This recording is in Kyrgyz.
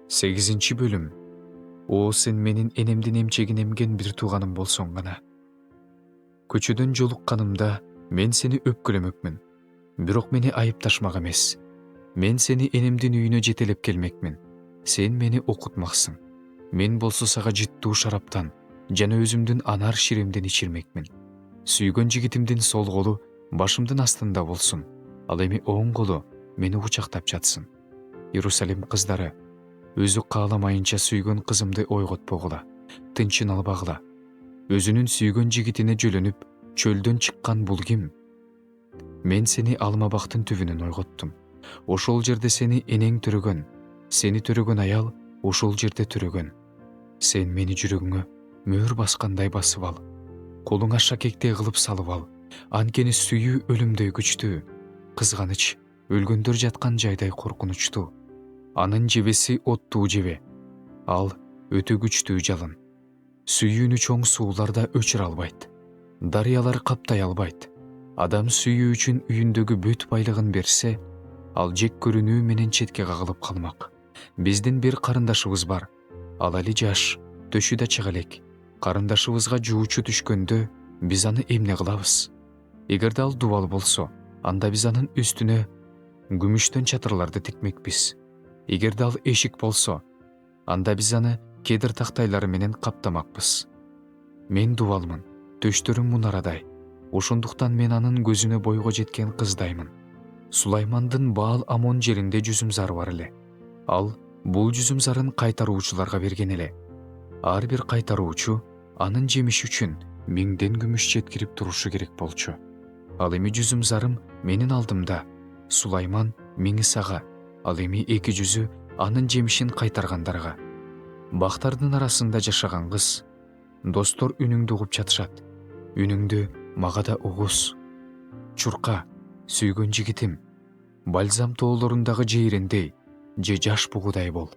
8 bölüm. О, сен менин энемдин эмчегин эмген бир тууганым болсоң гана. Көчөдөн жолукканымда мен сени өпкөлөмөкмүн. Бирок мени айыпташмак эмес. Мен сени энемдин үйүнө жетелеп келмекмин. Сен мени окутмаксың. Мен болсо сага жыттуу шараптан жана өзүмдүн анар ширемден ичирмекмин. Сүйгөн жигитимдин сол колу башымдын астында болсун. Ал эми оң колу мени кучактап жатсын. Иерусалим кыздары, өзү кааламайынча сүйгөн кызымды ойготпогула, тынчын албагыла. Өзүнүн сүйгөн жигитине жөлөнүп, чөлдөн чыккан бул ким? Мен сени алмабактын түбүнөн ойготтум. Ошол жерде сени энең төрөгөн, сени төрөгөн аял ошол жерде төрөгөн. Сен мени жүрөгүңө мөөр баскандай басып ал. Колуңа шакектей кылып салып ал. Анткени сүйүү өлүмдөй күчтүү, кызганыч өлгөндөр жаткан жайдай коркунучтуу. Анын жебеси оттуу жебе. Ал өтө күчтүү жалын. Сүйүүнү чоң суулар да өчүрө албайт. Дарыялар каптай албайт. Адам сүйүү үчүн үйүндөгү бүт байлыгын берсе, ал жек көрүнүү менен четке кагылып калмак. Биздин бир карындашыбыз бар. Ал али жаш, төшү да чыга элек. Карындашыбызга жуучу түшкөндө биз аны эмне кылабыз? Эгерде ал дубал болсо, анда биз анын үстүнө күмүштөн чатырларды тикмекпиз. Эгерде ал эшик болсо, анда биз аны кедир тактайлары менен каптамакпыз. Мен дубалмын, төштөрүм мунарадай. Ошондуктан мен анын көзүнө бойго жеткен кыздаймын. Сулаймандын Баал Амон жеринде жүзүм-зары бар эле. Ал бул жүзүм-зарын кайтаруучуларга берген эле. Ар бир кайтаруучу анын жемиши үчүн 1000 күмүш жеткирип турушу керек болчу. Ал эми жүзүм-зарым менин алдымда. Сулайман 1000 сага, ал эми 200 анын жемишин кайтаргандарга. Бактардын арасында жашаган кыз. Достор үнүңдү угуп жатышат. Үнүңдү мага да угуз. Чурка, сүйгөн жигитим. Бальзам тоолорундагы жейрендей, же жаш бугудай бол.